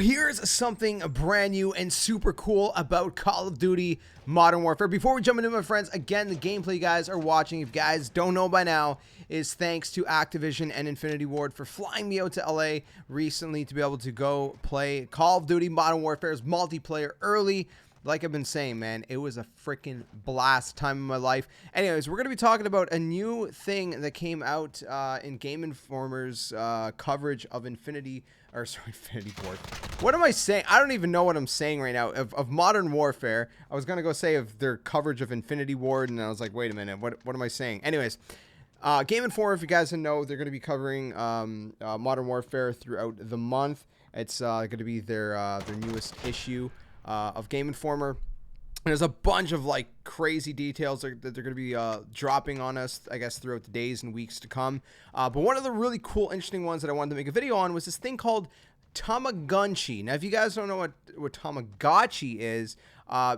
here's something brand new and super cool about Call of Duty Modern Warfare. Before we jump into it, my friends, again, the gameplay you guys are watching, if you guys don't know by now, is thanks to Activision and Infinity Ward for flying me out to LA recently to be able to go play Call of Duty Modern Warfare's multiplayer early. Like I've been saying, man, it was a freaking blast time in my life. Anyways, we're going to be talking about a new thing that came out in Game Informer's coverage of Infinity Ward. What am I saying? I don't even know what I'm saying right now. Of Modern Warfare. I was going to go say of their coverage of Infinity Ward, and I was like, wait a minute, what am I saying? Anyways, Game Informer, if you guys didn't know, they're going to be covering Modern Warfare throughout the month. It's going to be their newest issue of Game Informer. There's a bunch of like crazy details that they're going to be dropping on us, I guess, throughout the days and weeks to come. But one of the really cool, interesting ones that I wanted to make a video on was this thing called Tamagunchi. Now, if you guys don't know what Tamagotchi is,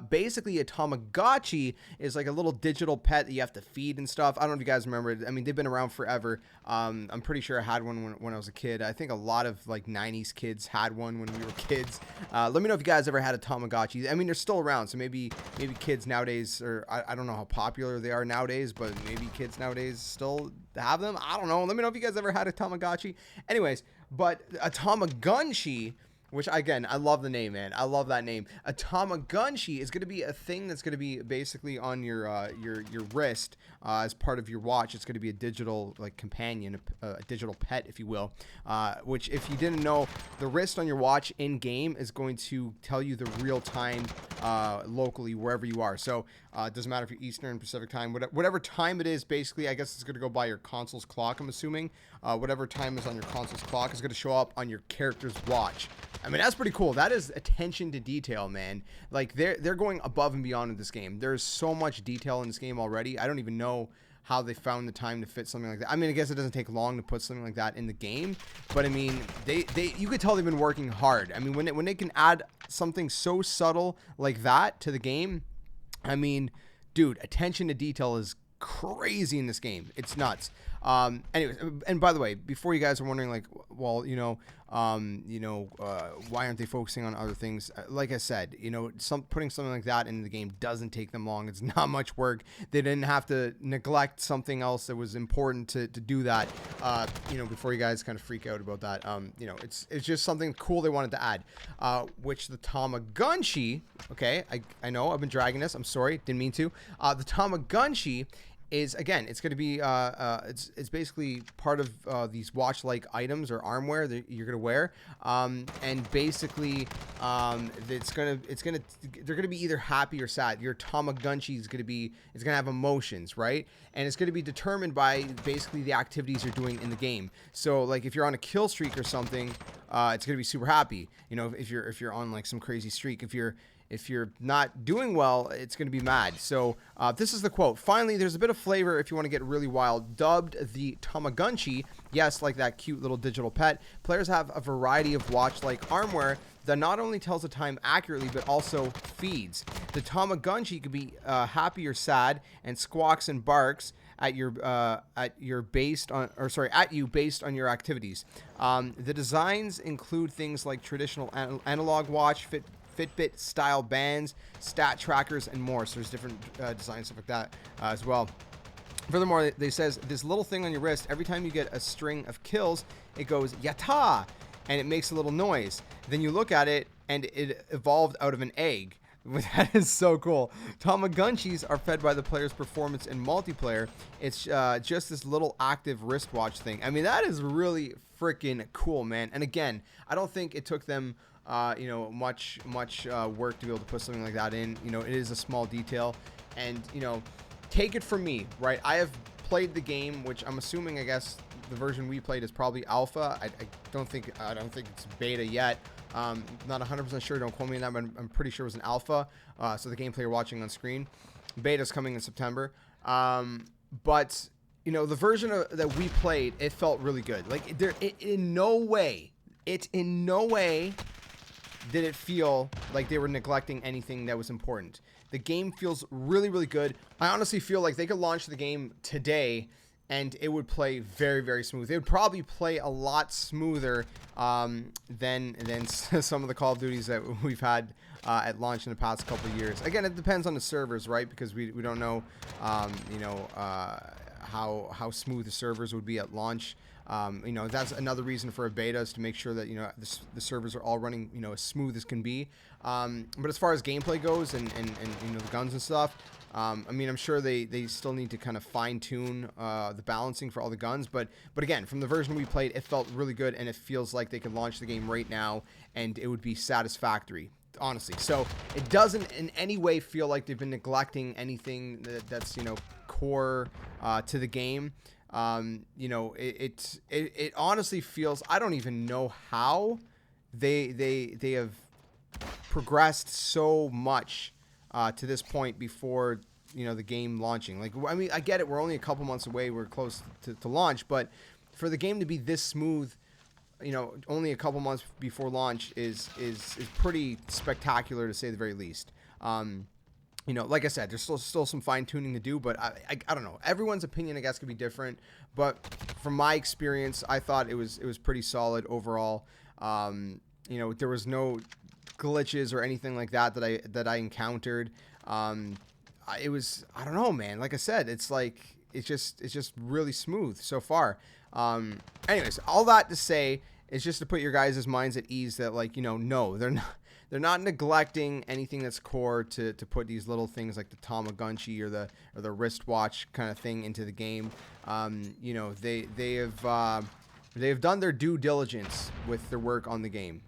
basically a Tamagotchi is like a little digital pet that you have to feed and stuff. I don't know if you guys remember it. I mean, they've been around forever. I'm pretty sure I had one when I was a kid. I think a lot of like 90s kids had one when we were kids. Let me know if you guys ever had a Tamagotchi. I mean, they're still around, so maybe kids nowadays, or I don't know how popular they are nowadays, but maybe kids nowadays still have them. I don't know. Let me know if you guys ever had a Tamagotchi. Anyways, but a Tamagunchi, which, again, I love the name, man. I love that name. A Tamagunchi is going to be a thing that's going to be basically on your wrist as part of your watch. It's going to be a digital like companion, a digital pet, if you will. Which, if you didn't know, the wrist on your watch in game is going to tell you the real time locally wherever you are. So it doesn't matter if you're Eastern, Pacific time, whatever time it is. Basically, I guess it's going to go by your console's clock. I'm assuming whatever time is on your console's clock is going to show up on your character's watch. I mean, that's pretty cool. That is attention to detail, man. Like, they're going above and beyond in this game. There's so much detail in this game already. I don't even know how they found the time to fit something like that. I mean, I guess it doesn't take long to put something like that in the game, but I mean, you could tell they've been working hard. I mean, when they can add something so subtle like that to the game, I mean, dude, attention to detail is crazy in this game. It's nuts. Anyways, and by the way, before you guys are wondering, like, well, why aren't they focusing on other things? Like I said, putting something like that in the game doesn't take them long. It's not much work. They didn't have to neglect something else that was important to do that. Before you guys kind of freak out about that, it's just something cool they wanted to add, which the Tamagunchi, okay, I know I've been dragging this. I'm sorry, didn't mean to. The Tamagunchi is, again, it's going to be it's basically part of these watch-like items or armware that you're going to wear, and basically they're going to be either happy or sad. Your Tamagunchi is going to have emotions, right? And it's going to be determined by basically the activities you're doing in the game. So like if you're on a kill streak or something, it's going to be super happy. If you're on like some crazy streak, if you're not doing well, it's going to be mad. So this is the quote. Finally, there's a bit of flavor if you want to get really wild. Dubbed the Tamagunchi, yes, like that cute little digital pet, players have a variety of watch-like armware that not only tells the time accurately, but also feeds. The Tamagunchi could be happy or sad and squawks and barks at you based on your activities. The designs include things like traditional analog watch, Fitbit style bands, stat trackers, and more. So there's different designs, stuff like that as well. Furthermore, they says this little thing on your wrist, every time you get a string of kills, it goes yata, and it makes a little noise. Then you look at it, and it evolved out of an egg. That is so cool. Tamagunchis are fed by the player's performance in multiplayer. It's just this little active wristwatch thing. I mean, that is really freaking cool, man. And again, I don't think it took them much work to be able to put something like that in. It is a small detail, and take it from me, right? I have played the game, which I'm assuming, I guess the version we played is probably alpha. I don't think it's beta yet. Not 100% sure. Don't quote me on that, but I'm pretty sure it was an alpha. So the gameplay you're watching on screen, beta's coming in September. But the version that we played, it felt really good. Like in no way did it feel like they were neglecting anything that was important. The game feels really, really good. I honestly feel like they could launch the game today and it would play very, very smooth. It would probably play a lot smoother than some of the Call of Duties that we've had at launch in the past couple of years. Again, it depends on the servers, right? Because we don't know, how smooth the servers would be at launch. That's another reason for a beta, is to make sure that the servers are all running as smooth as can be. But as far as gameplay goes and the guns and stuff, I'm sure they still need to kind of fine tune the balancing for all the guns, but again, from the version we played, it felt really good, and it feels like they could launch the game right now and it would be satisfactory, honestly. So it doesn't in any way feel like they've been neglecting anything that's core to the game. It honestly feels, I don't even know how they have progressed so much to this point before the game launching. Like, I mean, I get it, we're only a couple months away, we're close to launch, but for the game to be this smooth only a couple months before launch is pretty spectacular, to say the very least. Like I said, there's still some fine tuning to do, but I don't know. Everyone's opinion, I guess, could be different. But from my experience, I thought it was pretty solid overall. There was no glitches or anything like that I encountered. It was, I don't know, man. Like I said, it's just really smooth so far. Anyways, all that to say is just to put your guys' minds at ease that, no, they're not neglecting anything that's core to put these little things like the Tamagunchi or the wristwatch kind of thing into the game. They have done their due diligence with their work on the game.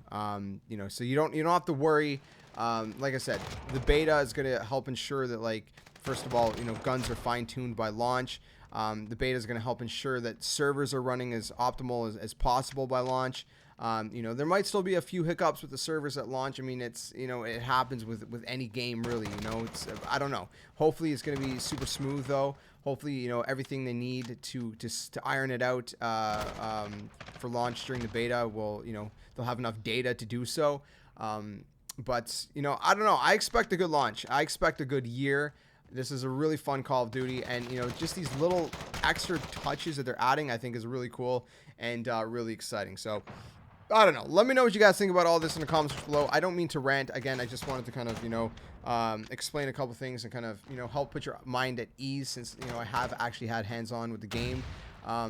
So you don't have to worry. Like I said, the beta is going to help ensure that, first of all, guns are fine-tuned by launch. The beta is going to help ensure that servers are running as optimal as possible by launch. There might still be a few hiccups with the servers at launch. I mean, it happens with any game, really. I don't know. Hopefully it's going to be super smooth, though. Hopefully, everything they need to iron it out for launch during the beta will, they'll have enough data to do so. But I don't know. I expect a good launch. I expect a good year. This is a really fun Call of Duty, and just these little extra touches that they're adding, I think, is really cool and really exciting. So I don't know. Let me know what you guys think about all this in the comments below. I don't mean to rant. Again, I just wanted to kind of, explain a couple things and kind of, help put your mind at ease, since, I have actually had hands-on with the game. I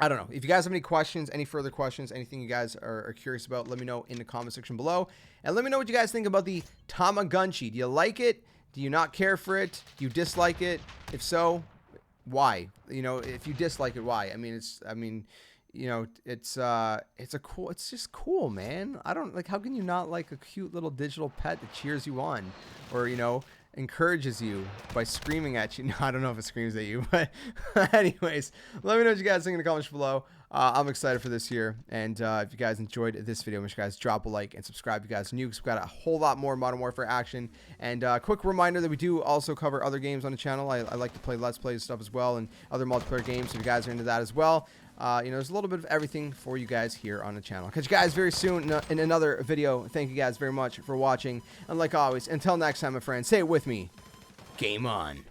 don't know. If you guys have any questions, any further questions, anything you guys are curious about, let me know in the comment section below. And let me know what you guys think about the Tamagunchi. Do you like it? Do you not care for it? Do you dislike it? If so, why? If you dislike it, why? It's just cool, man. I don't how can you not like a cute little digital pet that cheers you on, or encourages you by screaming at you? No, I don't know if it screams at you, but anyways, let me know what you guys think in the comments below. I'm excited for this year, and if you guys enjoyed this video, make sure you guys drop a like and subscribe if you guys are new, because we've got a whole lot more Modern Warfare action. And quick reminder that we do also cover other games on the channel. I like to play Let's Plays stuff as well, and other multiplayer games, so if you guys are into that as well. There's a little bit of everything for you guys here on the channel. Catch you guys very soon in another video. Thank you guys very much for watching. And like always, until next time, my friends, say it with me. Game on.